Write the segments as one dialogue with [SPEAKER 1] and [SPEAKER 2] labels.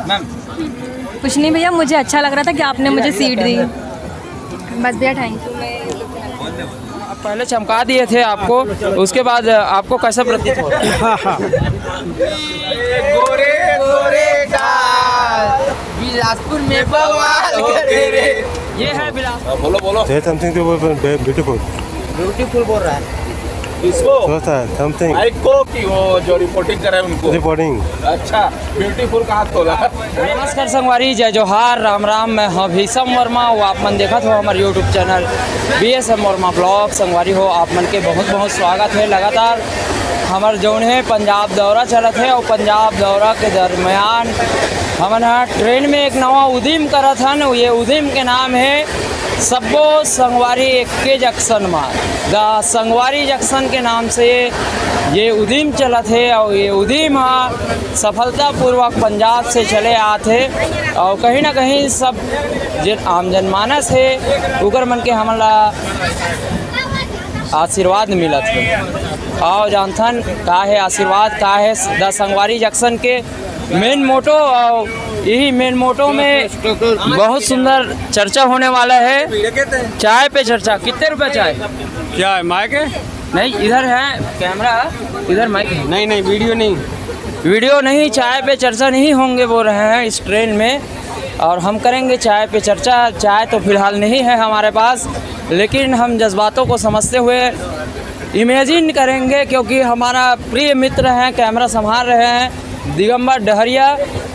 [SPEAKER 1] Ma'am
[SPEAKER 2] कुछ नहीं भैया, मुझे अच्छा लग रहा था कि आपने मुझे सीट दी। बस भैया थैंक यू।
[SPEAKER 1] पहले चमका दिए थे आपको, उसके बाद आपको कैसा प्रतीत हो रहा है?
[SPEAKER 3] गोरे गोरे गाल बिलासपुर में बवाल करे रे।
[SPEAKER 1] ये है बिलासपुर।
[SPEAKER 3] बोलो बोलो।
[SPEAKER 4] Say something to beautiful.
[SPEAKER 3] Beautiful बोल रहा है इसको।
[SPEAKER 4] Something.
[SPEAKER 3] माइक को कि वो जो रिपोर्टिंग कर रहे हैं उनको।
[SPEAKER 4] Reporting.
[SPEAKER 3] अच्छा ब्यूटीफुल कहाँ तोला।
[SPEAKER 1] नमस्कार संगवारी, जय जोहार, राम राम। मैं हाँ भीषम वर्मा, वो आप मन देखत हो हमारे YouTube channel BSM Verma blog. संगवारी हो आप मन के बहुत बहुत स्वागत है। लगातार हमार जौन है पंजाब दौरा चलत है और पंजाब दौरा के दरमियान हमन ट्रेन में एक नवा उद्यम करत हन। ये उद्यम के नाम है सब्बो संगवारी एक्के जंक्शन में। द संगवारी जंक्शन के नाम से ये उद्यम चलत है और ये उद्यम सफलतापूर्वक पंजाब से चले आते और कहीं ना कहीं सब जिन आम जनमानस है उकर मन के हमला आशीर्वाद मिलत है। और जानथन का है आशीर्वाद, का है द संगवारी जंक्शन के मेन मोटो। और यही मेन मोटो में बहुत सुंदर चर्चा होने वाला है। चाय पे चर्चा। कितने रुपए चाय?
[SPEAKER 5] क्या है, माइक है?
[SPEAKER 1] नहीं, इधर है कैमरा, इधर माइक है।
[SPEAKER 5] नहीं वीडियो नहीं।
[SPEAKER 1] वीडियो नहीं, चाय पे चर्चा नहीं होंगे बोल रहे हैं इस ट्रेन में। और हम करेंगे चाय पे चर्चा। चाय तो फिलहाल नहीं है हमारे पास, लेकिन हम जज्बातों को समझते हुए इमेजिन करेंगे, क्योंकि हमारा प्रिय मित्र हैं, कैमरा संभाल रहे हैं दिगंबर डहरिया,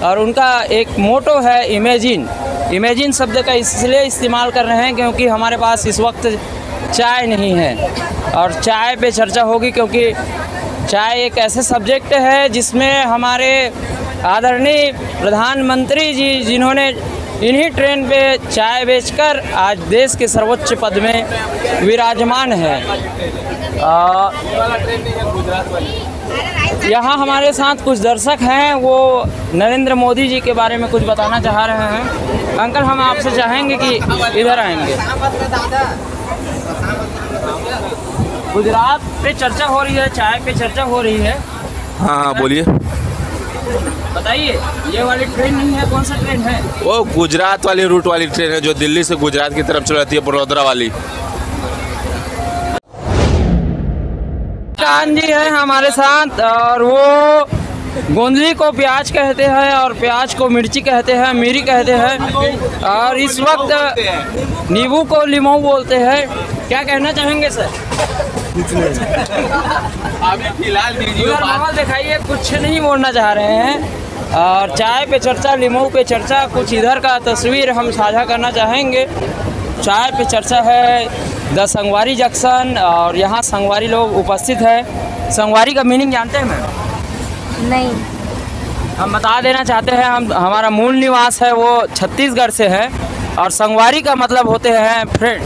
[SPEAKER 1] और उनका एक मोटो है इमेजिन। इमेजिन शब्द का इसलिए इस्तेमाल कर रहे हैं क्योंकि हमारे पास इस वक्त चाय नहीं है और चाय पे चर्चा होगी, क्योंकि चाय एक ऐसे सब्जेक्ट है जिसमें हमारे आदरणीय प्रधानमंत्री जी, जिन्होंने इन्हीं ट्रेन पे चाय बेचकर आज देश के सर्वोच्च पद में विराजमान है। यहाँ हमारे साथ कुछ दर्शक हैं, वो नरेंद्र मोदी जी के बारे में कुछ बताना चाह रहे हैं। अंकल, हम आपसे चाहेंगे कि इधर आएंगे। गुजरात पे चर्चा हो रही है, चाय पे चर्चा हो रही है।
[SPEAKER 3] हाँ बोलिए।
[SPEAKER 1] बताइए, ये वाली ट्रेन नहीं है, कौन सा ट्रेन है?
[SPEAKER 3] वो गुजरात वाली रूट वाली ट्रेन है जो दिल्ली से गुजरात की तरफ चलाती है, बड़ौदा वाली।
[SPEAKER 1] कान जी है हमारे साथ, और वो गोंदली को प्याज कहते हैं और प्याज को मिर्ची कहते हैं, मिरी कहते हैं, और इस वक्त नींबू को लीमू बोलते हैं। क्या कहना चाहेंगे सर?
[SPEAKER 3] अभी फिलहाल
[SPEAKER 1] माहौल दिखाइए, कुछ नहीं बोलना चाह रहे हैं। और चाय पे चर्चा, लीमू पे चर्चा, कुछ इधर का तस्वीर हम साझा करना चाहेंगे। चाय पे चर्चा है द संगवारी जंक्शन, और यहाँ संगवारी लोग उपस्थित हैं। संगवारी का मीनिंग जानते हैं मैम?
[SPEAKER 2] नहीं।
[SPEAKER 1] हम बता देना चाहते हैं, हमारा मूल निवास है वो छत्तीसगढ़ से है, और संगवारी का मतलब होते हैं फ्रेंड।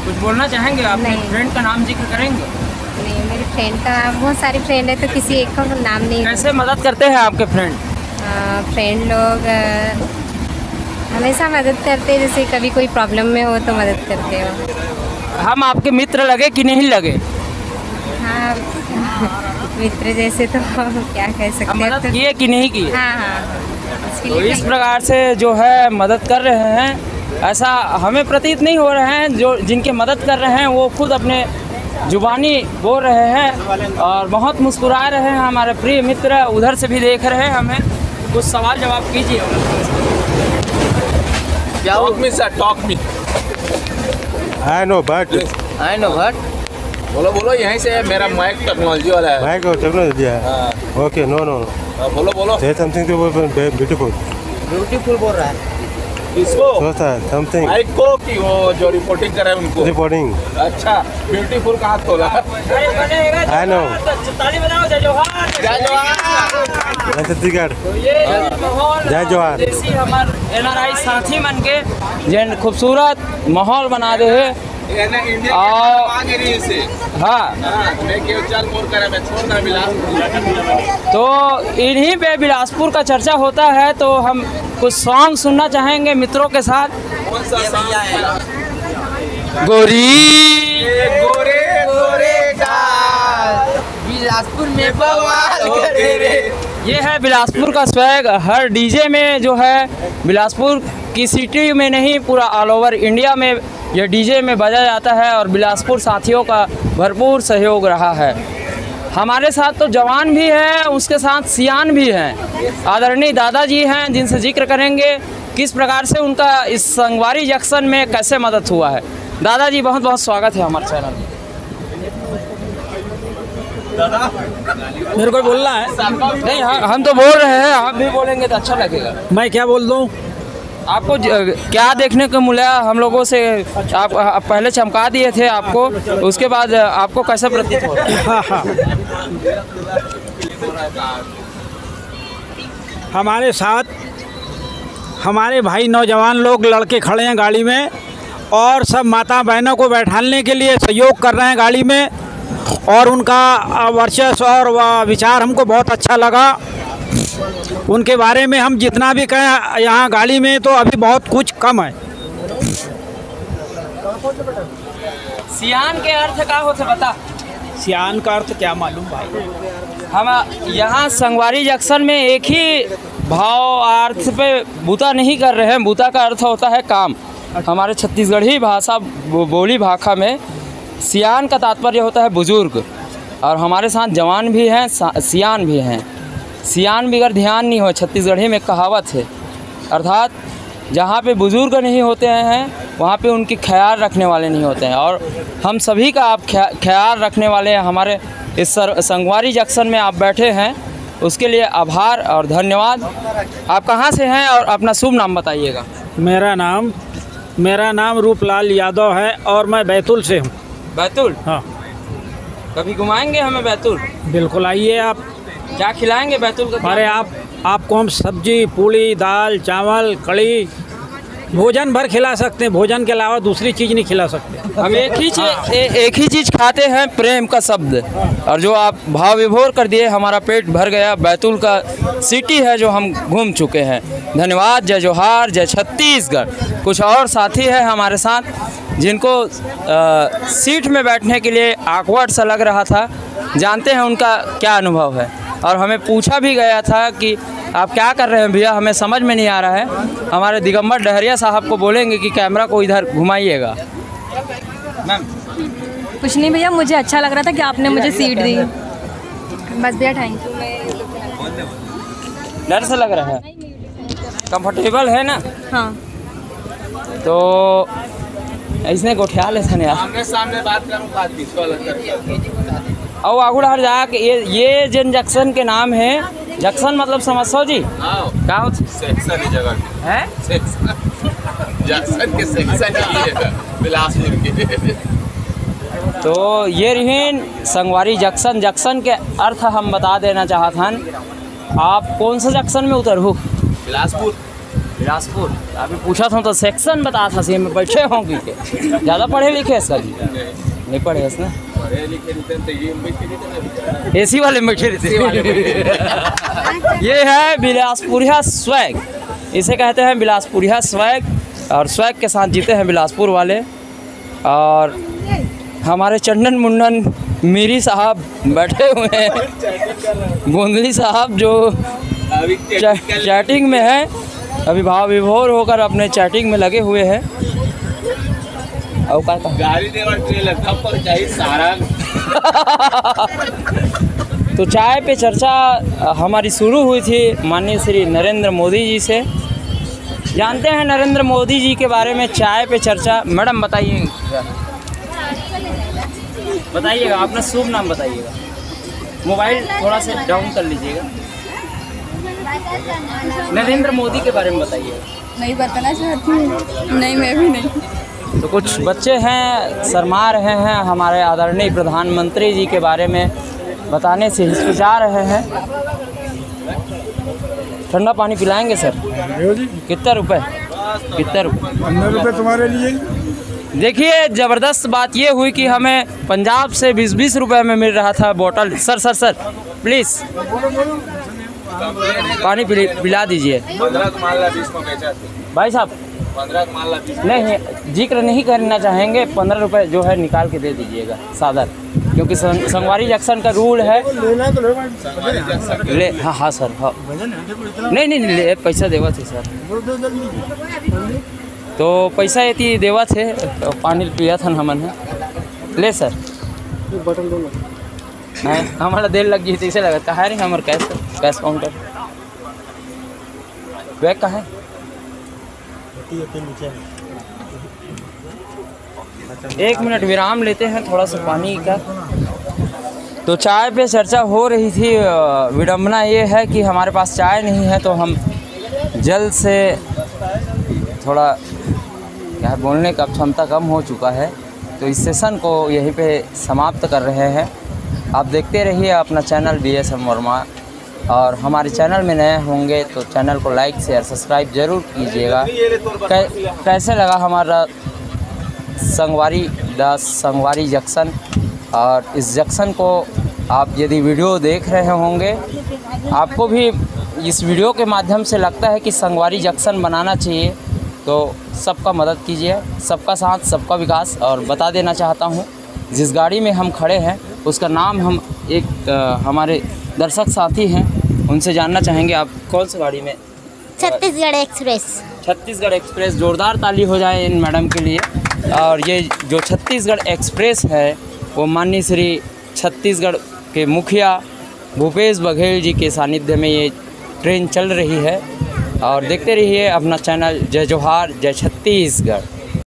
[SPEAKER 1] कुछ बोलना चाहेंगे आप?
[SPEAKER 2] नहीं।
[SPEAKER 1] फ्रेंड का नाम जिक्र करेंगे?
[SPEAKER 2] नहीं, मेरी फ्रेंड का बहुत सारी फ्रेंड है, तो किसी एक का नाम नहीं।
[SPEAKER 1] कैसे मदद करते हैं आपके फ्रेंड?
[SPEAKER 2] फ्रेंड लोग हमेशा मदद करते हैं, जैसे कभी कोई प्रॉब्लम में हो तो मदद करते हो।
[SPEAKER 1] हम आपके मित्र लगे कि नहीं लगे?
[SPEAKER 2] हाँ मित्र जैसे तो क्या कह सकते हैं।
[SPEAKER 1] मदद किए कि नहीं किए?
[SPEAKER 2] हाँ।
[SPEAKER 1] तो इस प्रकार से जो है मदद कर रहे हैं, ऐसा हमें प्रतीत नहीं हो रहे हैं। जो जिनके मदद कर रहे हैं वो खुद अपने जुबानी बोल रहे हैं और बहुत मुस्कुरा रहे हैं। हमारे प्रिय मित्र उधर से भी देख रहे हैं हमें। कुछ सवाल जवाब कीजिए।
[SPEAKER 3] Talk me sir, talk me.
[SPEAKER 4] I know, but
[SPEAKER 3] बोलो बोलो, यहीं से है, मेरा माइक टेक्नोलॉजी वाला है।
[SPEAKER 4] mic or technology.
[SPEAKER 3] हाँ।
[SPEAKER 4] Okay, no.
[SPEAKER 3] बोलो बोलो।
[SPEAKER 4] Say something to beautiful.
[SPEAKER 3] Beautiful बोल रहा है इसको।
[SPEAKER 4] Something.
[SPEAKER 3] माइक को कि वो जो रिपोर्टिंग कर रहे हैं उनको।
[SPEAKER 4] Reporting.
[SPEAKER 3] अच्छा ब्यूटीफुल कहाँ तोला।
[SPEAKER 4] I know.
[SPEAKER 1] ताली बजाओ, जय जोहार।
[SPEAKER 3] जय जोहार।
[SPEAKER 4] छत्तीसगढ़।
[SPEAKER 1] ये माहौल
[SPEAKER 4] जय जोहार।
[SPEAKER 1] देसी हमार NRI साथी मन के जन खूबसूरत माहौल बना दे है। हाँ, तो इन्हीं पे बिलासपुर का चर्चा होता है, तो हम कुछ सॉन्ग सुनना चाहेंगे मित्रों के साथ। गोरी
[SPEAKER 3] गोरे गोरे गाल बिलासपुर में बवाल करे रे।
[SPEAKER 1] ये है बिलासपुर का स्वैग। हर डीजे में जो है, बिलासपुर की सिटी में नहीं, पूरा ऑल ओवर इंडिया में ये डीजे में बजा जाता है और बिलासपुर साथियों का भरपूर सहयोग रहा है। हमारे साथ तो जवान भी है, उसके साथ सियान भी हैं। आदरणीय दादाजी हैं जिनसे जिक्र करेंगे किस प्रकार से उनका इस संगवारी जंक्शन में कैसे मदद हुआ है। दादाजी बहुत बहुत स्वागत है हमारे चैनल में।
[SPEAKER 6] मेरे को बोलना है?
[SPEAKER 1] नहीं, हम तो बोल रहे हैं, आप भी बोलेंगे तो अच्छा लगेगा।
[SPEAKER 6] मैं क्या बोल दूं?
[SPEAKER 1] आपको क्या देखने को मिला हम लोगों से? आप पहले चमका दिए थे आपको, उसके बाद आपको कैसा प्रतीत हो?
[SPEAKER 6] हमारे साथ हमारे भाई नौजवान लोग लड़के खड़े हैं गाड़ी में और सब माता बहनों को बैठाने के लिए सहयोग कर रहे हैं गाड़ी में, और उनका वर्चस्व और विचार हमको बहुत अच्छा लगा। उनके बारे में हम जितना भी कहें यहाँ गाड़ी में तो अभी बहुत कुछ कम है।
[SPEAKER 1] सियान के अर्थ का होते बता?
[SPEAKER 6] सियान का अर्थ क्या मालूम भाई?
[SPEAKER 1] हम यहाँ संगवारी जंक्शन में एक ही भाव अर्थ पे बूता नहीं कर रहे हैं। बूता का अर्थ होता है काम। हमारे छत्तीसगढ़ी भाषा बोली भाषा में सियान का तात्पर्य होता है बुजुर्ग, और हमारे साथ जवान भी हैं, सियान भी हैं। सियान बिगर ध्यान नहीं हो, छत्तीसगढ़ी में कहावत है। अर्थात जहाँ पे बुजुर्ग नहीं होते हैं वहाँ पे उनकी ख्याल रखने वाले नहीं होते हैं, और हम सभी का आप ख्याल रखने वाले हैं। हमारे इस संगवारी जंक्शन में आप बैठे हैं, उसके लिए आभार और धन्यवाद। आप कहाँ से हैं और अपना शुभ नाम बताइएगा?
[SPEAKER 6] मेरा नाम रूपलाल यादव है और मैं बैतूल से हूँ।
[SPEAKER 1] बैतूल?
[SPEAKER 6] हाँ।
[SPEAKER 1] कभी घुमाएंगे हमें बैतूल?
[SPEAKER 6] बिल्कुल आइए। आप
[SPEAKER 1] क्या खिलाएंगे बैतूल का?
[SPEAKER 6] अरे आपको हम सब्जी, पूड़ी, दाल, चावल, कढ़ी, भोजन भर खिला सकते हैं। भोजन के अलावा दूसरी चीज़ नहीं खिला सकते।
[SPEAKER 1] हम एक ही चीज़ खाते हैं, प्रेम का शब्द। और जो आप भाव विभोर कर दिए, हमारा पेट भर गया। बैतूल का सिटी है जो हम घूम चुके हैं। धन्यवाद। जय जोहार, जय छत्तीसगढ़। कुछ और साथी है हमारे साथ जिनको सीट में बैठने के लिए ऑकवर्ड सा लग रहा था। जानते हैं उनका क्या अनुभव है, और हमें पूछा भी गया था कि आप क्या कर रहे हैं भैया, हमें समझ में नहीं आ रहा है। हमारे दिगंबर डहरिया साहब को बोलेंगे कि कैमरा को इधर घुमाइएगा। मैम
[SPEAKER 2] कुछ नहीं भैया, मुझे अच्छा लग रहा था कि आपने मुझे सीट दी। बस भैया थैंक यू।
[SPEAKER 1] डर से लग रहा है? कंफर्टेबल है ना?
[SPEAKER 2] हाँ।
[SPEAKER 1] तो इसने गोठिया ले थे यार।
[SPEAKER 3] सामने बात करूँ, बात किसको अलग करके
[SPEAKER 1] और आगुड़ हर जाके ये जन जंक्शन के नाम है। जंक्शन मतलब समझो जी? क्या होता?
[SPEAKER 3] सेक्शन ही जगह
[SPEAKER 1] है?
[SPEAKER 3] जंक्शन के सेक्शन ही है बिलासपुर के।
[SPEAKER 1] तो ये रही संगवारी जंक्शन। जंक्शन के अर्थ हम बता देना चाहत हन। आप कौन सा जंक्शन में उतर हो?
[SPEAKER 3] बिलासपुर।
[SPEAKER 1] बिलासपुर? अभी पूछा था तो सेक्शन बता था, सी में बैठे होंगे के ज़्यादा पढ़े लिखे सर? नहीं पढ़े इसने, एसी वाले में बैठे रहते। ये है बिलासपुरिया स्वैग, इसे कहते हैं बिलासपुरिया स्वैग, और स्वैग के साथ जीते हैं बिलासपुर वाले। और हमारे चंदन मुंडन मीरी साहब बैठे हुए हैं, गोंदली साहब जो चैटिंग में है, अभी भाव विभोर होकर अपने चैटिंग में लगे हुए हैं।
[SPEAKER 3] गाड़ी सारा।
[SPEAKER 1] तो चाय पे चर्चा हमारी शुरू हुई थी माननीय श्री नरेंद्र मोदी जी से। जानते हैं नरेंद्र मोदी जी के बारे में चाय पे चर्चा। मैडम बताइएगा अपना शुभ नाम बताइएगा। मोबाइल थोड़ा सा डाउन कर लीजिएगा। नरेंद्र मोदी के बारे में बताइएगा।
[SPEAKER 2] नहीं बताना चाहती हूँ। नहीं, मैं भी नहीं।
[SPEAKER 1] तो कुछ बच्चे हैं शर्मा रहे हैं, हमारे आदरणीय प्रधानमंत्री जी के बारे में बताने से हिचकिचा रहे हैं। ठंडा पानी पिलाएंगे सर? कितने रुपए?
[SPEAKER 7] 15 रुपये तुम्हारे लिए।
[SPEAKER 1] देखिए ज़बरदस्त बात ये हुई कि हमें पंजाब से 20-20 रुपए में मिल रहा था बोतल। सर प्लीज़ पानी पिला दीजिए।
[SPEAKER 3] 15 माला 20 में बेचा
[SPEAKER 1] भाई साहब।
[SPEAKER 3] 15 माला 20
[SPEAKER 1] नहीं, जिक्र नहीं करना चाहेंगे। 15 रुपए जो है निकाल के दे दीजिएगा सादर। क्योंकि संगवारी जंक्शन का रूल है। ले हाँ हाँ सर, हाँ नहीं नहीं नहीं ले पैसा देवा थे सर, तो पैसा ये देवा थे, तो पानी पिया था हमन है। ले सर नहीं हमारा देर लग गई थी, इसे लगा कहा नहीं हमारे कैश काउंटर बैग कहाँ है। एक मिनट विराम लेते हैं थोड़ा सा पानी का। तो चाय पे चर्चा हो रही थी। विडंबना ये है कि हमारे पास चाय नहीं है, तो हम जल्द से थोड़ा क्या बोलने का क्षमता कम हो चुका है, तो इस सेशन को यहीं पे समाप्त कर रहे हैं। आप देखते रहिए अपना चैनल BSM वर्मा, और हमारे चैनल में नए होंगे तो चैनल को लाइक शेयर सब्सक्राइब ज़रूर कीजिएगा। कैसे लगा हमारा संगवारी जंक्शन, और इस जंक्शन को आप यदि वीडियो देख रहे होंगे, आपको भी इस वीडियो के माध्यम से लगता है कि संगवारी जंक्शन बनाना चाहिए, तो सबका मदद कीजिए, सबका साथ सबका विकास। और बता देना चाहता हूँ जिस गाड़ी में हम खड़े हैं उसका नाम हम एक हमारे दर्शक साथी हैं उनसे जानना चाहेंगे। आप कौन सी गाड़ी में?
[SPEAKER 8] छत्तीसगढ़ एक्सप्रेस।
[SPEAKER 1] छत्तीसगढ़ एक्सप्रेस, जोरदार ताली हो जाए इन मैडम के लिए। और ये जो छत्तीसगढ़ एक्सप्रेस है वो माननीय श्री छत्तीसगढ़ के मुखिया भूपेश बघेल जी के सानिध्य में ये ट्रेन चल रही है। और देखते रहिए अपना चैनल। जय जोहार, जय छत्तीसगढ़।